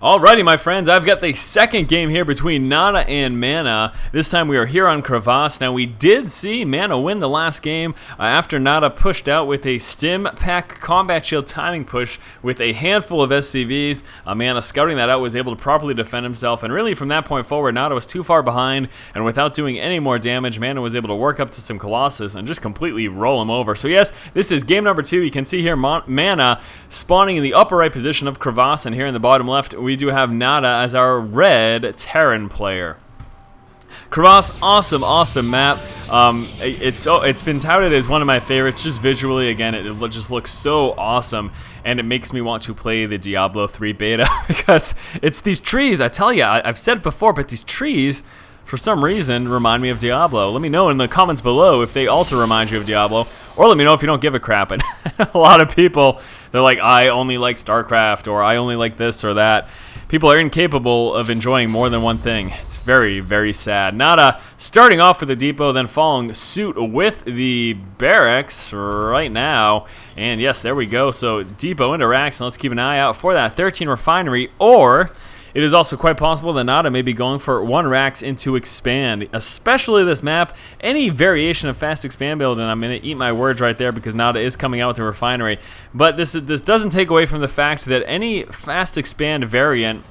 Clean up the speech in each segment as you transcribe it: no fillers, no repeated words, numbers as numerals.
Alrighty, my friends, I've got the second game here between NaDa and MaNa. This time we are here on Kass. Now, we did see MaNa win the last game after NaDa pushed out with a Stim Pack Combat Shield timing push with a handful of SCVs. MaNa, scouting that out, was able to properly defend himself, and really from that point forward, NaDa was too far behind, and without doing any more damage, MaNa was able to work up to some Colossus and just completely roll him over. So yes, this is game number 2. You can see here MaNa spawning in the upper right position of Kass, and here in the bottom left, we do have NaDa as our red Terran player. Kass, awesome map. It's been touted as one of my favorites, just visually. Again, it just looks so awesome, and it makes me want to play the Diablo 3 beta because it's these trees. I tell you, I've said it before, but these trees, for some reason, remind me of Diablo. Let me know in the comments below if they also remind you of Diablo, or let me know if you don't give a crap. And a lot of people, they're like, I only like StarCraft, or I only like this or that. People are incapable of enjoying more than one thing. It's very, very sad. NaDa starting off with the depot, then following suit with the barracks right now. And yes, there we go. So depot into racks, and let's keep an eye out for that 13 refinery, or it is also quite possible that NaDa may be going for 1 racks into expand, especially this map. Any variation of fast expand build, and I'm going to eat my words right there because NaDa is coming out with a refinery. But this doesn't take away from the fact that any fast expand variant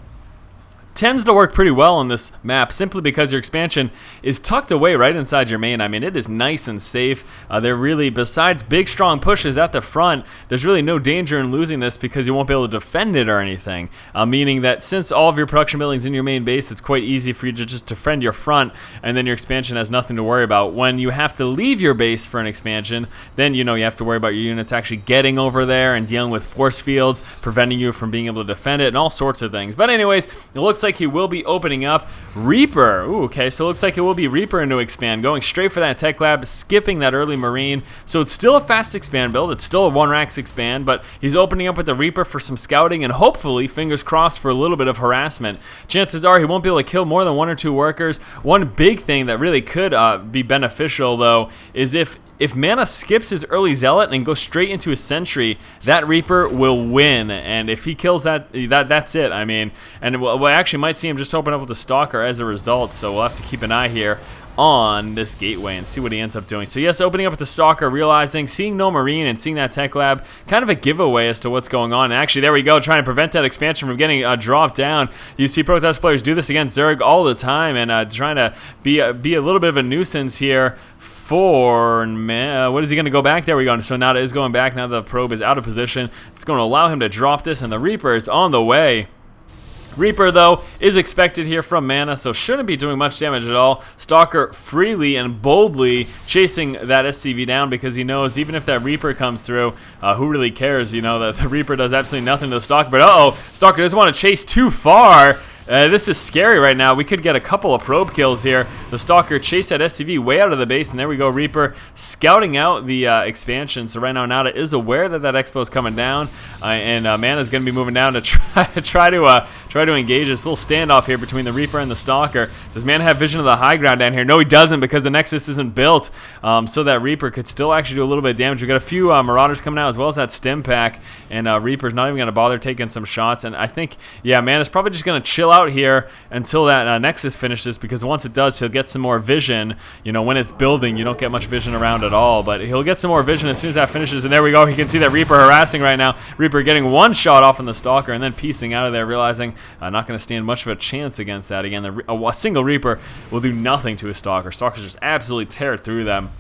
tends to work pretty well on this map, simply because your expansion is tucked away right inside your main. I mean, it is nice and safe. They're really, besides big strong pushes at the front, there's really no danger in losing this because you won't be able to defend it or anything. Meaning that since all of your production buildings in your main base, it's quite easy for you to just defend your front, and then your expansion has nothing to worry about. When you have to leave your base for an expansion, then you have to worry about your units actually getting over there and dealing with force fields, preventing you from being able to defend it, and all sorts of things. But anyways, it looks like he will be opening up Reaper. Ooh, okay, so it looks like it will be Reaper into expand, going straight for that tech lab, skipping that early Marine. So it's still a fast expand build. It's still a 1 racks expand, but he's opening up with the Reaper for some scouting and hopefully, fingers crossed, for a little bit of harassment. Chances are he won't be able to kill more than 1 or 2 workers. One big thing that really could be beneficial, though, is if MaNa skips his early Zealot and goes straight into his Sentry, that Reaper will win. And if he kills that's it. I mean, and we actually might see him just open up with a Stalker as a result. So we'll have to keep an eye here on this gateway and see what he ends up doing. So yes, opening up with the Stalker, seeing no Marine and seeing that tech lab, kind of a giveaway as to what's going on. And actually, there we go, trying to prevent that expansion from getting dropped down. You see Protest players do this against Zerg all the time, and trying to be a little bit of a nuisance here for MaNa. What is he going to go back? There we go. So NaDa is going back. Now the probe is out of position. It's going to allow him to drop this, and the Reaper is on the way. Reaper, though, is expected here from MaNa, so shouldn't be doing much damage at all. Stalker freely and boldly chasing that SCV down because he knows even if that Reaper comes through, who really cares? That the Reaper does absolutely nothing to the Stalker. But Stalker doesn't want to chase too far. This is scary right now. We could get a couple of probe kills here. The Stalker chased that SCV way out of the base, and there we go. Reaper scouting out the expansion. So right now, NaDa is aware that Expo is coming down, and MaNa's going to be moving down to try to engage this little standoff here between the Reaper and the Stalker. Does MaNa have vision of the high ground down here? No, he doesn't, because the Nexus isn't built. So that Reaper could still actually do a little bit of damage. We've got a few Marauders coming out, as well as that Stim Pack, and Reaper's not even going to bother taking some shots. And I think, yeah, MaNa's probably just going to chill out here until that Nexus finishes, because once it does, he'll get some more vision. When it's building, you don't get much vision around at all, but he'll get some more vision as soon as that finishes. And there we go. You can see that Reaper harassing right now. Reaper getting 1 shot off on the Stalker and then piecing out of there, realizing not going to stand much of a chance against that. Again, a single Reaper will do nothing to his Stalker. Stalkers just absolutely tear through them.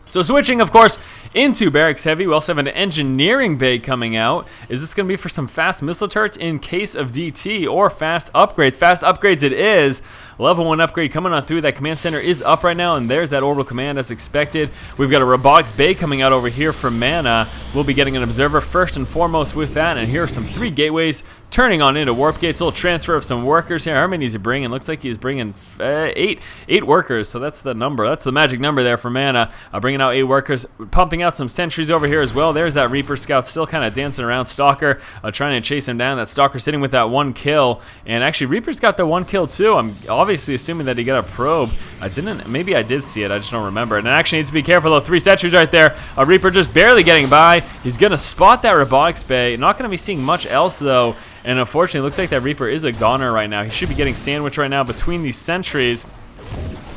So switching, of course, into Barracks Heavy, we also have an Engineering Bay coming out. Is this going to be for some fast missile turrets in case of DT, or fast upgrades? Fast upgrades it is. Level 1 upgrade coming on through. That command center is up right now, and there's that orbital command as expected. We've got a Robotics Bay coming out over here from MaNa. We'll be getting an Observer first and foremost with that, and here are some 3 gateways turning on into warp gates. A little transfer of some workers here. How many is he bringing? Looks like he's bringing 8 workers, so that's the number. That's the magic number there for MaNa. Bringing out 8 workers, pumping out some sentries over here as well. There's that Reaper Scout still kind of dancing around. Stalker trying to chase him down. That Stalker sitting with that 1 kill, and actually Reaper's got the 1 kill too. I'm obviously assuming that he got a probe. Maybe I did see it, I just don't remember. And it actually needs to be careful though. 3 sentries right there. Reaper just barely getting by. He's gonna spot that Robotics Bay. Not gonna be seeing much else though. And unfortunately, it looks like that Reaper is a goner right now. He should be getting sandwiched right now between these sentries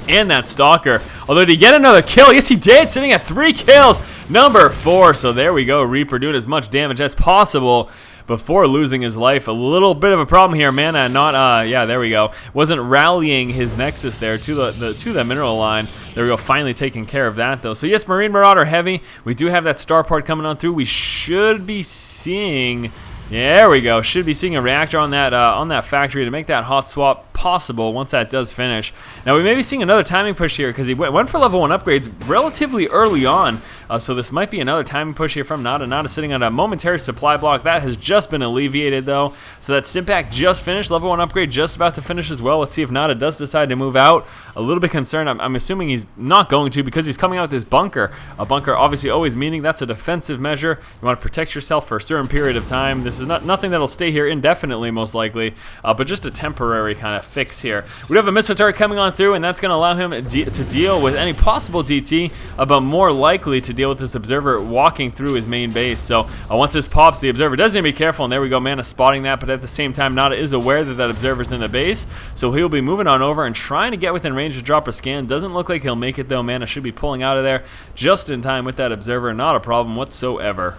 and that Stalker. Although, did he get another kill? Yes, he did, sitting at 3 kills. Number 4. So there we go. Reaper doing as much damage as possible before losing his life. A little bit of a problem here. MaNa not, yeah, there we go. Wasn't rallying his Nexus there to the mineral line. There we go, finally taking care of that, though. So, yes, Marine Marauder heavy. We do have that starport coming on through. We should be seeing... Yeah, there we go. Should be seeing a reactor on that factory to make that hot swap possible once that does finish. Now, we may be seeing another timing push here because he went for level 1 upgrades relatively early on. So this might be another timing push here from NaDa. NaDa sitting on a momentary supply block. That has just been alleviated, though. So that Stimpack just finished. Level 1 upgrade just about to finish as well. Let's see if NaDa does decide to move out. A little bit concerned. I'm assuming he's not going to because he's coming out with this bunker. A bunker obviously always meaning that's a defensive measure. You want to protect yourself for a certain period of time. This is nothing that'll stay here indefinitely, most likely, but just a temporary kind of fix here. We have a missile turret coming on through, and that's going to allow him to deal with any possible DT, but more likely to deal with this observer walking through his main base. So once this pops, the observer does need to be careful, and there we go, MaNa spotting that, but at the same time, NaDa is aware that that observer's in the base, so he'll be moving on over and trying to get within range to drop a scan. Doesn't look like he'll make it, though. MaNa should be pulling out of there just in time with that observer. Not a problem whatsoever.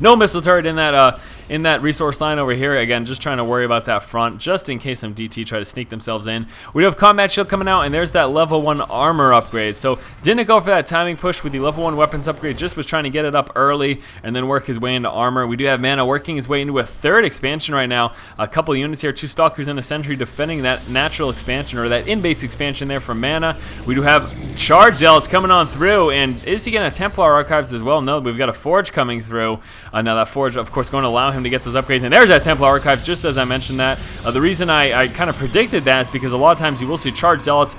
No missile turret in that resource line over here. Again, just trying to worry about that front, just in case some DT try to sneak themselves in. We do have combat shield coming out, and there's that level 1 armor upgrade. So didn't go for that timing push with the level 1 weapons upgrade, just was trying to get it up early and then work his way into armor. We do have MaNa working his way into a 3rd expansion right now. A couple units here, 2 Stalkers and a Sentry defending that natural expansion, or that in-base expansion there from MaNa. We do have Charge Zealots coming on through, and is he getting a Templar Archives as well? No, we've got a Forge coming through. Now that Forge, of course, going to allow him to get those upgrades, and there's that Templar Archives, just as I mentioned that. The reason I kind of predicted that is because a lot of times you will see Charge Zealots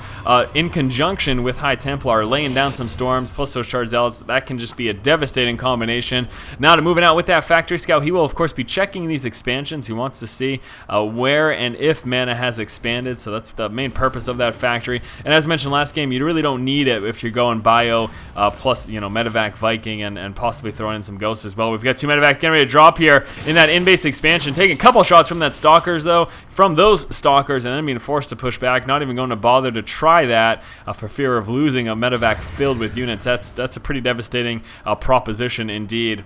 in conjunction with High Templar laying down some storms, plus those Charge Zealots. That can just be a devastating combination. Now to moving out with that Factory Scout, he will of course be checking these expansions. He wants to see where and if MaNa has expanded, so that's the main purpose of that factory. And as mentioned last game, you really don't need it if you're going bio plus, you know, Medevac Viking and possibly throwing in some Ghosts as well. We've got 2 Medevacs getting ready to drop here in that in-base expansion, taking a couple shots from that Stalkers, though, from those Stalkers, and then being forced to push back, not even going to bother to try that for fear of losing a Medevac filled with units. That's a pretty devastating proposition indeed.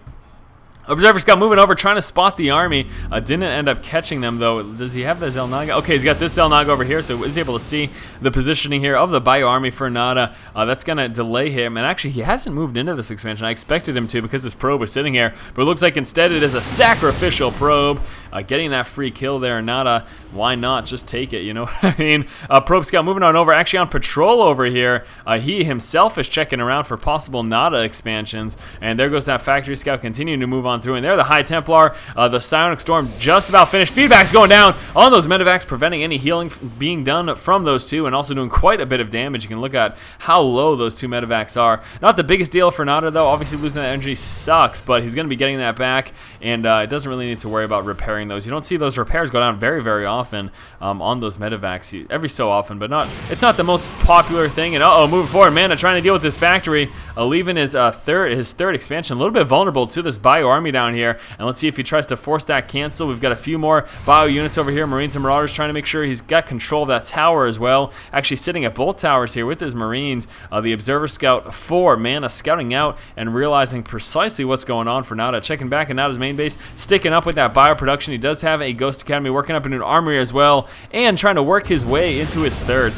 Observer Scout moving over, trying to spot the army. Didn't end up catching them, though. Does he have the Xel'Naga? Okay, he's got this Xel'Naga over here, so he's able to see the positioning here of the bio army for NaDa. That's going to delay him, and actually, he hasn't moved into this expansion. I expected him to because this probe was sitting here, but it looks like instead it is a sacrificial probe. Getting that free kill there, NaDa, why not just take it, you know what I mean? Probe Scout moving on over, actually on patrol over here. He himself is checking around for possible NaDa expansions, and there goes that Factory Scout continuing to move on through, and there the High Templar, the Psionic Storm just about finished. Feedback's going down on those Medevacs, preventing any healing being done from those 2, and also doing quite a bit of damage. You can look at how low those 2 Medevacs are. Not the biggest deal for NaDa, though. Obviously losing that energy sucks, but he's going to be getting that back, and it doesn't really need to worry about repairing those. You don't see those repairs go down very, very often on those Medevacs, every so often, but it's not the most popular thing. And moving forward, MaNa trying to deal with this factory, leaving his third expansion a little bit vulnerable to this bio army down here. And let's see if he tries to force that cancel. We've got a few more bio units over here, Marines and Marauders, trying to make sure he's got control of that tower as well. Actually sitting at both towers here with his Marines. The Observer Scout for MaNa scouting out and realizing precisely what's going on for NaDa. Checking back at NaDa's main base, sticking up with that bio production. He does have a Ghost Academy working up into an armory as well, and trying to work his way into his 3rd.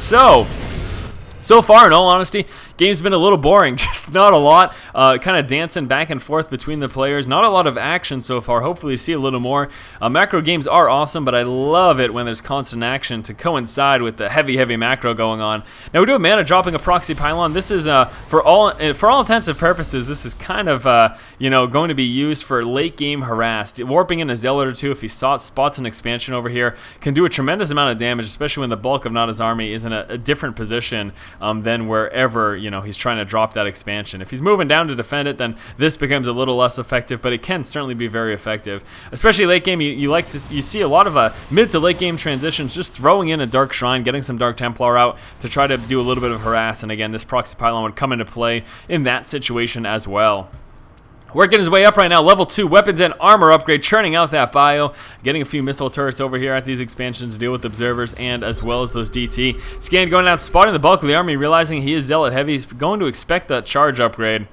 So far, in all honesty, game's been a little boring. Just not a lot. Kind of dancing back and forth between the players. Not a lot of action so far. Hopefully see a little more. Macro games are awesome, but I love it when there's constant action to coincide with the heavy macro going on. Now we do have MaNa dropping a proxy pylon. This is for all intents and purposes, this is kind of going to be used for late game harass. Warping in a zealot or 2 if he spots an expansion over here can do a tremendous amount of damage, especially when the bulk of NaDa's army is in a different position than wherever he's trying to drop that expansion. If he's moving down to defend it, then this becomes a little less effective, but it can certainly be very effective, especially late game. You see a lot of mid to late game transitions, just throwing in a Dark Shrine, getting some Dark Templar out to try to do a little bit of harass, and again, this proxy pylon would come into play in that situation as well. Working his way up right now, level 2 weapons and armor upgrade, churning out that bio, getting a few missile turrets over here at these expansions to deal with observers and as well as those DT. Scan going out, spotting the bulk of the army, realizing he is zealot heavy. He's going to expect that charge upgrade.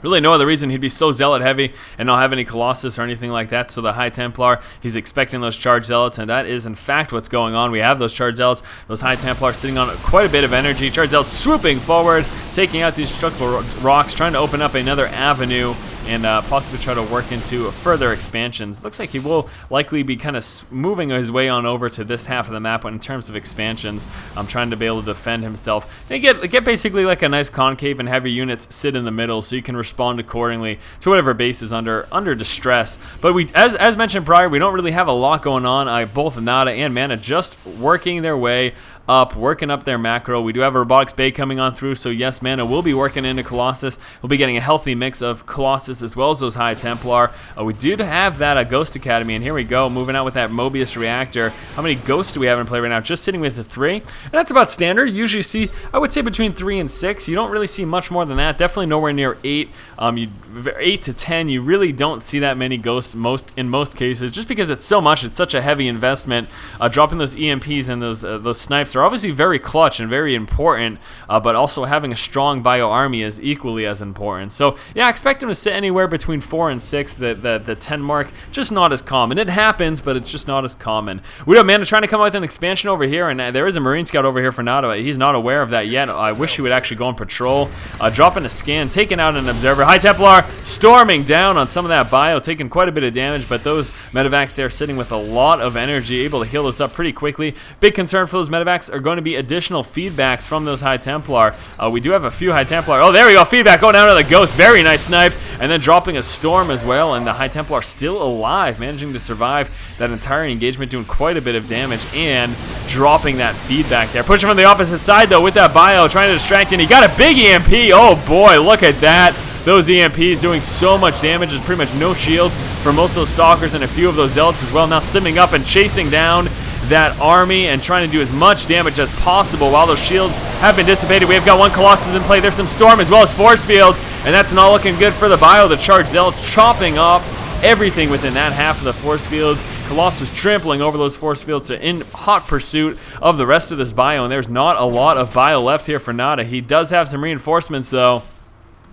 Really no other reason he'd be so zealot heavy and not have any Colossus or anything like that. So the High Templar, he's expecting those charge zealots, and that is in fact what's going on. We have those charge zealots, those High Templar sitting on quite a bit of energy. Charge zealots swooping forward, taking out these destructible rocks, trying to open up another avenue and possibly try to work into further expansions. Looks like he will likely be kind of moving his way on over to this half of the map in terms of expansions. I'm trying to be able to defend himself. And get basically like a nice concave and have your units sit in the middle so you can respond accordingly to whatever base is under distress. But we, as mentioned prior, we don't really have a lot going on. Both NaDa and MaNa just working their way up, working up their macro. We do have a Robotics Bay coming on through, so yes, MaNa will be working into Colossus. We'll be getting a healthy mix of Colossus as well as those High Templar. We do have that Ghost Academy, and here we go, moving out with that Mobius Reactor. How many Ghosts do we have in play right now? Just sitting with the 3, and that's about standard. You usually see, I would say, between 3 and 6. You don't really see much more than that. Definitely nowhere near 8. 8 to 10, you really don't see that many Ghosts in most cases, just because it's so much. It's such a heavy investment. Dropping those EMPs and those snipes are obviously very clutch and very important, but also having a strong bio army is equally as important. So yeah, I expect him to sit anywhere between 4 and 6. The 10 mark, just not as common. It happens, but it's just not as common. We have MaNa trying to come out with an expansion over here, and there is a Marine Scout over here for NaDa. He's not aware of that yet. I wish he would actually go on patrol. Dropping a scan, taking out an observer. High Templar storming down on some of that bio, taking quite a bit of damage, but those medevacs there sitting with a lot of energy, able to heal those up pretty quickly. Big concern for those medevacs are going to be additional feedbacks from those High Templar. We do have a few High Templar. Oh, there we go. Feedback going down to the Ghost. Very nice snipe. And then dropping a Storm as well. And the High Templar still alive, managing to survive that entire engagement, doing quite a bit of damage and dropping that feedback there. Pushing from the opposite side, though, with that bio, trying to distract, and he got a big EMP. Oh, boy, look at that. Those EMPs doing so much damage. There's pretty much no shields for most of those Stalkers and a few of those Zealots as well. Now stimming up and chasing down that army and trying to do as much damage as possible while those shields have been dissipated. We have got one Colossus in play. There's some Storm as well as Force Fields, and that's not looking good for the bio. The charged Zealots chopping up everything within that half of the Force Fields. Colossus trampling over those Force Fields in hot pursuit of the rest of this bio, and there's not a lot of bio left here for NaDa. He does have some reinforcements, though.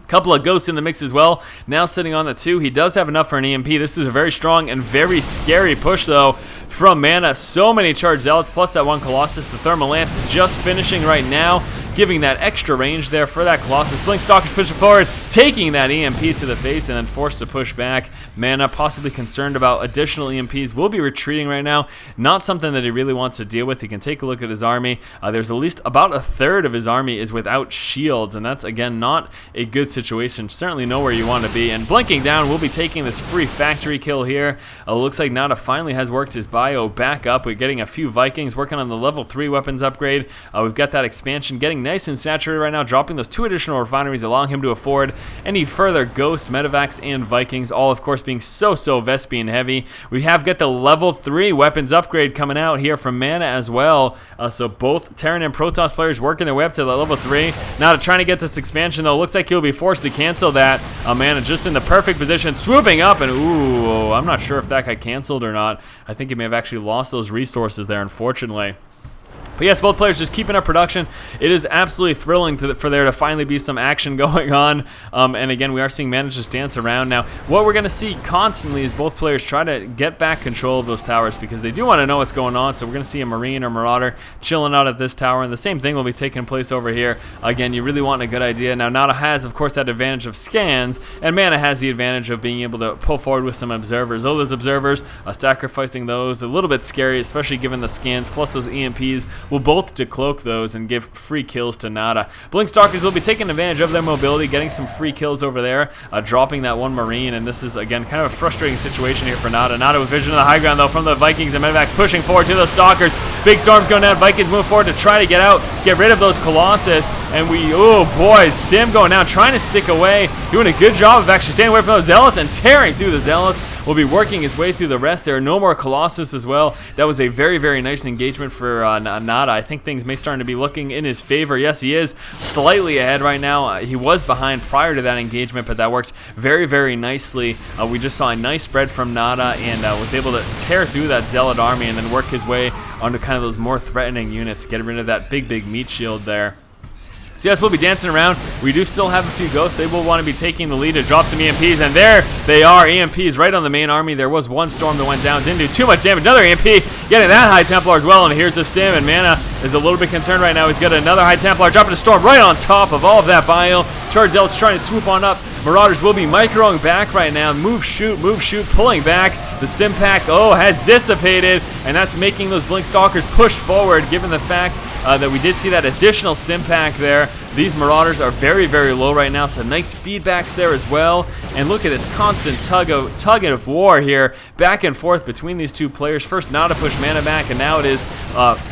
Couple of Ghosts in the mix as well. Now sitting on the 2. He does have enough for an EMP. This is a very strong and very scary push, though, from MaNa. So many charged Zealots, plus that one Colossus. The Thermal Lance just finishing right now, giving that extra range there for that Colossus. Blink Stalkers pushing forward, taking that EMP to the face, and then forced to push back. MaNa, possibly concerned about additional EMPs, will be retreating right now. Not something that he really wants to deal with. He can take a look at his army. There's at least about a third of his army is without shields, and that's, again, not a good situation. Certainly not where you want to be. And blinking down, we'll be taking this free factory kill here. Looks like NaDa finally has worked his bio back up. We're getting a few Vikings working on the level 3 weapons upgrade. We've got that expansion getting nice and saturated right now, dropping those 2 additional refineries, allowing him to afford any further Ghost, Medevacs, and Vikings, all of course being so Vespian heavy. We have got the level 3 weapons upgrade coming out here from MaNa as well. So both Terran and Protoss players working their way up to the level 3. Now trying to get this expansion, though. Looks like he'll be forced to cancel that. MaNa just in the perfect position, swooping up, and ooh, I'm not sure if that got canceled or not. I think he may have actually lost those resources there, unfortunately. But yes, both players just keeping up production. It is absolutely thrilling for there to finally be some action going on. And again, we are seeing MaNa just dance around. Now, what we're going to see constantly is both players try to get back control of those towers because they do want to know what's going on. So we're going to see a Marine or Marauder chilling out at this tower. And the same thing will be taking place over here. Again, you really want a good idea. Now, NaDa has, of course, that advantage of scans. And MaNa has the advantage of being able to pull forward with some observers. Oh, those observers, sacrificing those, a little bit scary, especially given the scans, plus those EMPs. Will both decloak those and give free kills to NaDa. Blink Stalkers will be taking advantage of their mobility, getting some free kills over there, dropping that one Marine, and this is, again, kind of a frustrating situation here for NaDa. NaDa with vision of the high ground, though, from the Vikings and Medevacs pushing forward to those Stalkers. Big Storms going down. Vikings move forward to try to get rid of those Colossus, and oh boy, Stim going down, trying to stick away, doing a good job of actually staying away from those Zealots and tearing through the Zealots. will be working his way through the rest. There are no more Colossus as well. That was a very, very nice engagement for NaDa. I think things may start to be looking in his favor. Yes, he is slightly ahead right now. He was behind prior to that engagement, but that works very, very nicely. We just saw a nice spread from NaDa and was able to tear through that Zealot army and then work his way onto kind of those more threatening units, get rid of that big meat shield there. So yes, we'll be dancing around. We do still have a few ghosts. They will want to be taking the lead to drop some EMPs, and there they are, EMPs right on the main army. There was one storm that went down, didn't do too much damage. Another EMP, getting that High Templar as well, and here's the stim, and MaNa is a little bit concerned right now. He's got another High Templar dropping a storm right on top of all of that bio. Charge Zealots trying to swoop on up. Marauders will be microing back right now. Move, shoot, pulling back. The stim pack, has dissipated, and that's making those Blink Stalkers push forward, given the fact that we did see that additional stim pack there. These Marauders are very, very low right now, so nice feedbacks there as well. And look at this constant tug of war here, back and forth between these two players. First, NaDa pushed MaNa back, and now it is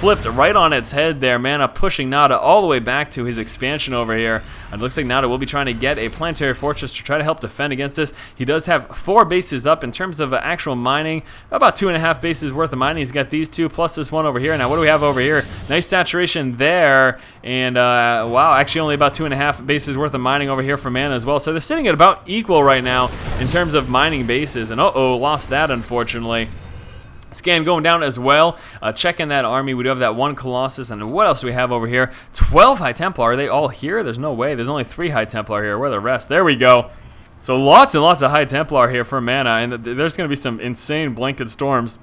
flipped right on its head there. MaNa pushing NaDa all the way back to his expansion over here. It looks like NaDa will be trying to get a planetary fortress to try to help defend against this. He does have 4 bases up in terms of actual mining, about 2.5 bases worth of mining. He's got these 2 plus this one over here. Now, what do we have over here? Nice saturation there, and wow, actually only about 2.5 bases worth of mining over here for MaNa as well. So they're sitting at about equal right now in terms of mining bases, and lost that unfortunately. Scan going down as well. Checking that army. We do have that 1 Colossus. And what else do we have over here? 12 High Templar. Are they all here? There's no way. There's only 3 High Templar here. Where are the rest? There we go. So lots and lots of High Templar here for MaNa. And there's going to be some insane blanket storms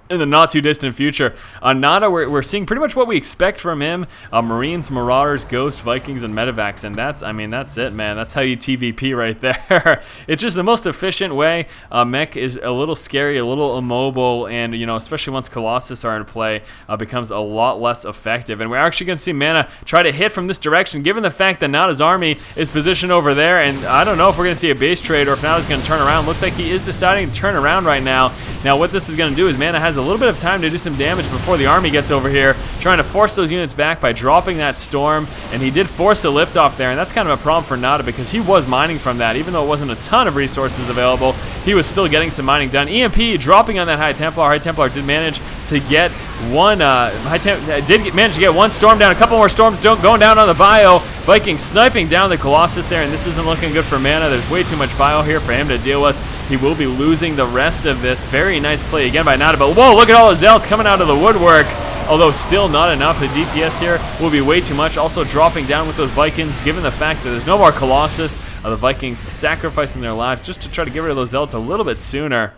in the not too distant future. NaDa, we're seeing pretty much what we expect from him. Marines, Marauders, Ghosts, Vikings, and Medivacs, and that's it, man. That's how you TVP right there. It's just the most efficient way. Mech is a little scary, a little immobile, and especially once Colossus are in play, becomes a lot less effective. And we're actually going to see MaNa try to hit from this direction, given the fact that NaDa's army is positioned over there. And I don't know if we're going to see a base trade or if NaDa's going to turn around. Looks like he is deciding to turn around right now. Now, what this is going to do is MaNa has a little bit of time to do some damage before the army gets over here, trying to force those units back by dropping that storm, and he did force a lift off there, and that's kind of a problem for NaDa because he was mining from that. Even though it wasn't a ton of resources available, he was still getting some mining done. EMP dropping on that High Templar. High Templar did manage to get one manage to get 1 storm down, a couple more storms going down on the bio. Vikings sniping down the Colossus there, and this isn't looking good for MaNa. There's way too much bio here for him to deal with. He will be losing the rest of this. Very nice play again by NaDa, but whoa, look at all the Zealots coming out of the woodwork. Although still not enough. The DPS here will be way too much. Also dropping down with those Vikings, given the fact that there's no more Colossus. The Vikings sacrificing their lives just to try to get rid of those Zealots a little bit sooner.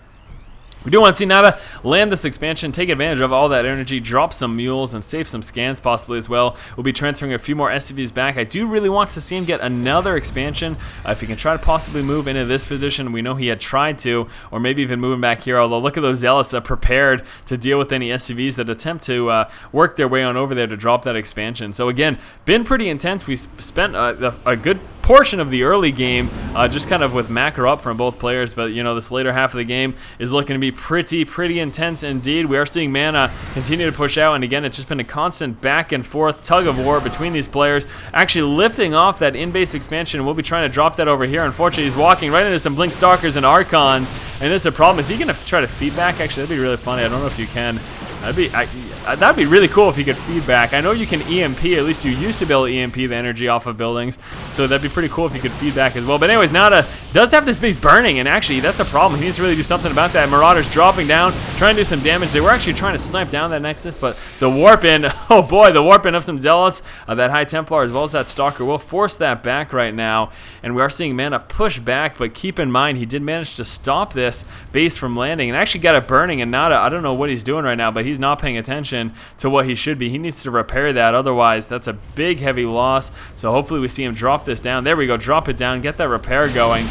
We do want to see NaDa land this expansion, take advantage of all that energy, drop some mules, and save some scans possibly as well. We'll be transferring a few more SCVs back. I do really want to see him get another expansion. If he can try to possibly move into this position, we know he had tried to, or maybe even moving back here, although look at those Zealots prepared to deal with any SCVs that attempt to work their way on over there to drop that expansion. So again, been pretty intense. We spent a good portion of the early game just kind of with macro up from both players, but this later half of the game is looking to be pretty intense indeed. We are seeing MaNa continue to push out, and again, it's just been a constant back and forth tug of war between these players, actually lifting off that in-base expansion. We'll be trying to drop that over here. Unfortunately, he's walking right into some Blink Stalkers and Archons, and this is a problem. Is he going to try to feedback? Actually, that'd be really funny. I don't know if you can. That'd be really cool if you could feedback. I know you can EMP, at least you used to be able to EMP the energy off of buildings, so that'd be pretty cool if you could feedback as well. But anyways, NaDa does have this base burning, and actually that's a problem. He needs to really do something about that. Marauders dropping down, trying to do some damage. They were actually trying to snipe down that Nexus, but the warp in, oh boy, the warp in of some Zealots, that High Templar as well as that Stalker will force that back right now, and we are seeing MaNa push back, but keep in mind he did manage to stop this base from landing and actually got it burning, and NaDa, I don't know what he's doing right now, but he's not paying attention to what he should be. He needs to repair that, otherwise that's a big heavy loss. So hopefully we see him drop this down. There we go, drop it down, get that repair going.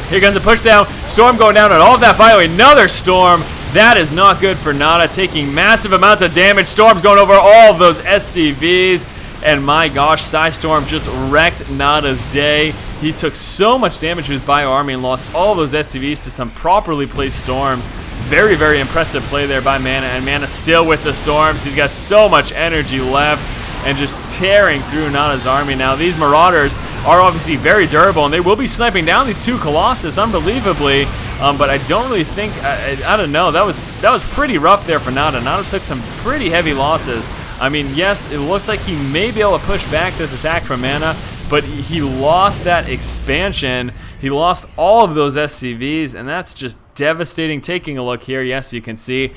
Here comes the push down, storm going down on all of that bio, another storm. That is not good for NaDa, taking massive amounts of damage. Storms going over all of those SCVs, and my gosh, Psystorm just wrecked NaDa's day. He took so much damage to his bio army and lost all those SCVs to some properly placed storms. Very impressive play there by MaNa, and MaNa still with the storms. He's got so much energy left and just tearing through NaDa's army. Now, these Marauders are obviously very durable, and they will be sniping down these 2 Colossus unbelievably. But I don't really think, I don't know, that was pretty rough there for NaDa. NaDa took some pretty heavy losses. I mean, yes, it looks like he may be able to push back this attack from MaNa, but he lost that expansion. He lost all of those SCVs, and that's just devastating. Taking a look here, yes, you can see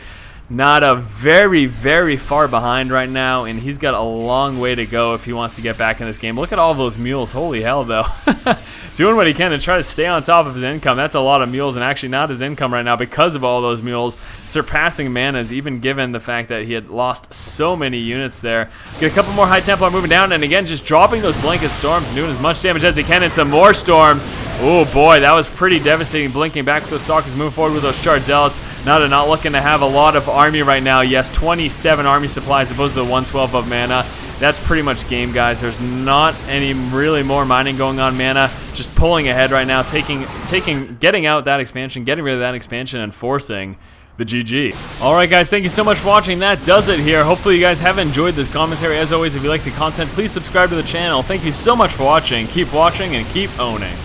NaDa very, very far behind right now, and he's got a long way to go if he wants to get back in this game. Look at all those mules. Holy hell, though. Doing what he can to try to stay on top of his income. That's a lot of mules, and actually not his income right now because of all those mules, surpassing MaNa's, even given the fact that he had lost so many units there. Get a couple more High Templar moving down, and again, just dropping those blanket storms and doing as much damage as he can, and some more storms. Oh boy, that was pretty devastating. Blinking back with those Stalkers, moving forward with those Shard Zealots. NaDa not looking to have a lot of army right now. Yes, 27 army supplies opposed to the 112 of MaNa. That's pretty much game, guys. There's not any really more mining going on. MaNa just pulling ahead right now, getting out that expansion, getting rid of that expansion, and forcing the GG. Alright guys, thank you so much for watching. That does it here. Hopefully you guys have enjoyed this commentary. As always, if you like the content, please subscribe to the channel. Thank you so much for watching. Keep watching and keep owning.